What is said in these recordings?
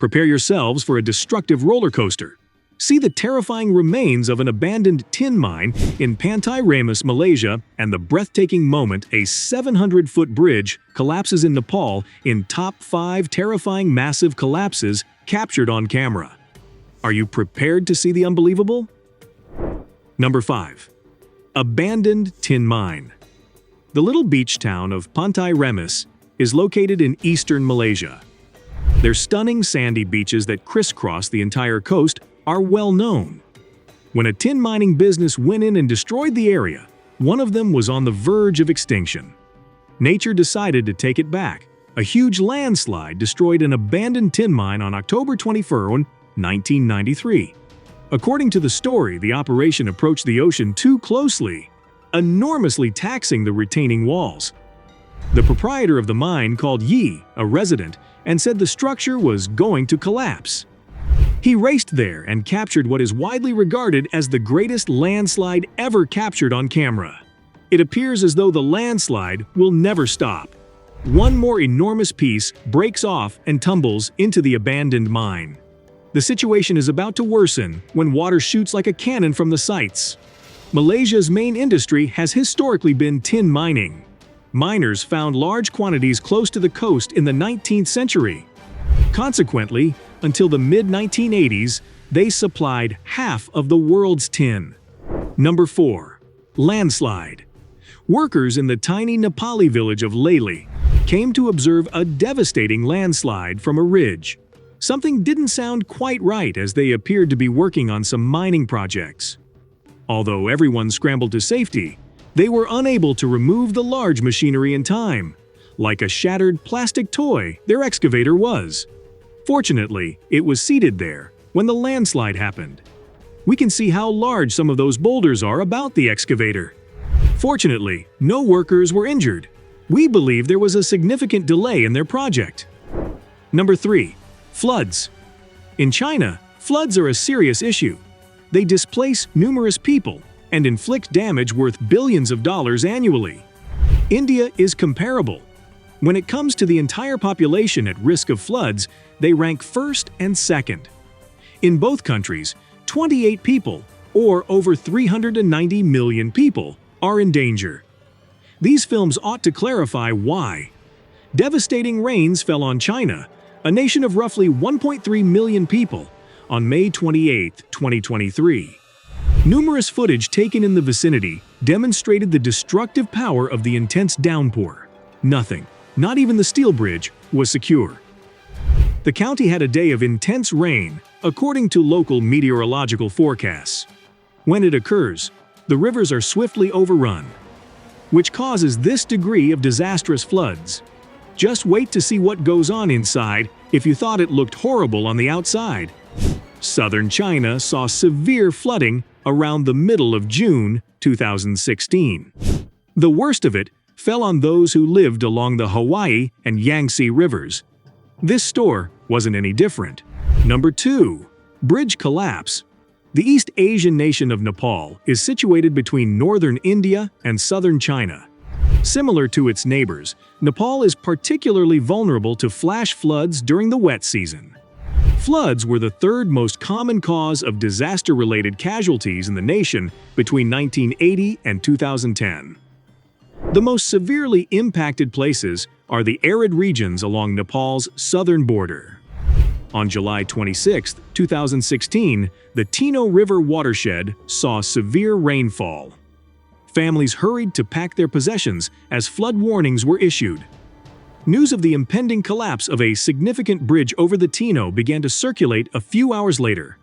Prepare yourselves for a destructive roller coaster. See the terrifying remains of an abandoned tin mine in Pantai Remis, Malaysia, and the breathtaking moment a 700-foot bridge collapses in Nepal in top 5 terrifying massive collapses captured on camera. Are you prepared to see the unbelievable? Number 5. Abandoned tin mine. The little beach town of Pantai Remis is located in eastern Malaysia. Their stunning sandy beaches that crisscross the entire coast are well known. When a tin mining business went in and destroyed the area, one of them was on the verge of extinction. Nature decided to take it back. A huge landslide destroyed an abandoned tin mine on October 21, 1993. According to the story, the operation approached the ocean too closely, enormously taxing the retaining walls. The proprietor of the mine called Yi, a resident, and said the structure was going to collapse. He raced there and captured what is widely regarded as the greatest landslide ever captured on camera. It appears as though the landslide will never stop. One more enormous piece breaks off and tumbles into the abandoned mine. The situation is about to worsen when water shoots like a cannon from the sites. Malaysia's main industry has historically been tin mining. Miners found large quantities close to the coast in the 19th century. Consequently, until the mid-1980s, they supplied half of the world's tin. Number 4. Landslide. Workers in the tiny Nepali village of Laili came to observe a devastating landslide from a ridge. Something didn't sound quite right as they appeared to be working on some mining projects. Although everyone scrambled to safety, they were unable to remove the large machinery in time. Like a shattered plastic toy, their excavator was. Fortunately, it was seated there when the landslide happened. We can see how large some of those boulders are about the excavator. Fortunately, no workers were injured. We believe there was a significant delay in their project. Number 3. Floods. In China, floods are a serious issue. They displace numerous people and inflict damage worth billions of dollars annually. India is comparable. When it comes to the entire population at risk of floods, they rank first and second. In both countries, 28 people, or over 390 million people, are in danger. These films ought to clarify why. Devastating rains fell on China, a nation of roughly 1.3 million people, on May 28, 2023. Numerous footage taken in the vicinity demonstrated the destructive power of the intense downpour. Nothing, not even the steel bridge, was secure. The county had a day of intense rain, according to local meteorological forecasts. When it occurs, the rivers are swiftly overrun, which causes this degree of disastrous floods. Just wait to see what goes on inside if you thought it looked horrible on the outside. Southern China saw severe flooding around the middle of June 2016. The worst of it fell on those who lived along the Hawaii and Yangtze rivers. This store wasn't any different. Number 2. Bridge collapse. The East Asian nation of Nepal is situated between northern India and southern China. Similar to its neighbors, Nepal is particularly vulnerable to flash floods during the wet season. Floods were the third most common cause of disaster-related casualties in the nation between 1980 and 2010. The most severely impacted places are the arid regions along Nepal's southern border. On July 26, 2016, the Tino River watershed saw severe rainfall. Families hurried to pack their possessions as flood warnings were issued. News of the impending collapse of a significant bridge over the Tino began to circulate a few hours later.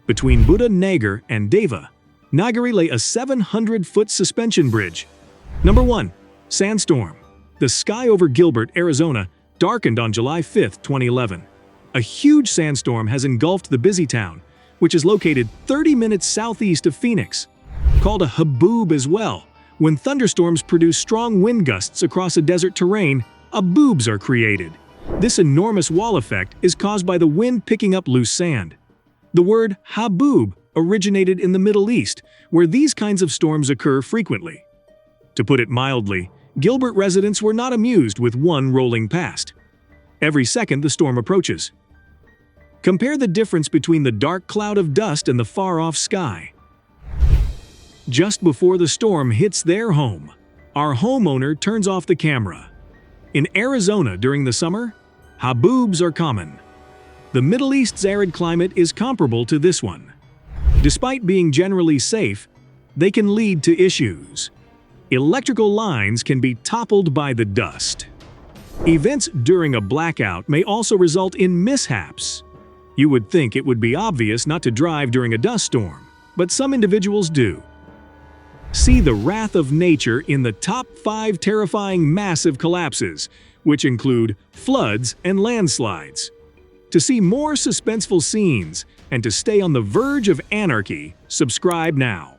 Between Buddha Nagar and Deva, Nagari lay a 700-foot suspension bridge. Number 1. Sandstorm. The sky over Gilbert, Arizona, darkened on July 5, 2011. A huge sandstorm has engulfed the busy town, which is located 30 minutes southeast of Phoenix. Called a haboob as well, when thunderstorms produce strong wind gusts across a desert terrain, haboobs are created. This enormous wall effect is caused by the wind picking up loose sand. The word haboob originated in the Middle East, where these kinds of storms occur frequently. To put it mildly, Gilbert residents were not amused with one rolling past. Every second the storm approaches. Compare the difference between the dark cloud of dust and the far-off sky. Just before the storm hits their home, our homeowner turns off the camera. In Arizona during the summer, haboobs are common. The Middle East's arid climate is comparable to this one. Despite being generally safe, they can lead to issues. Electrical lines can be toppled by the dust. Events during a blackout may also result in mishaps. You would think it would be obvious not to drive during a dust storm, but some individuals do. See the wrath of nature in the top 5 terrifying massive collapses, which include floods and landslides. To see more suspenseful scenes and to stay on the verge of anarchy, subscribe now.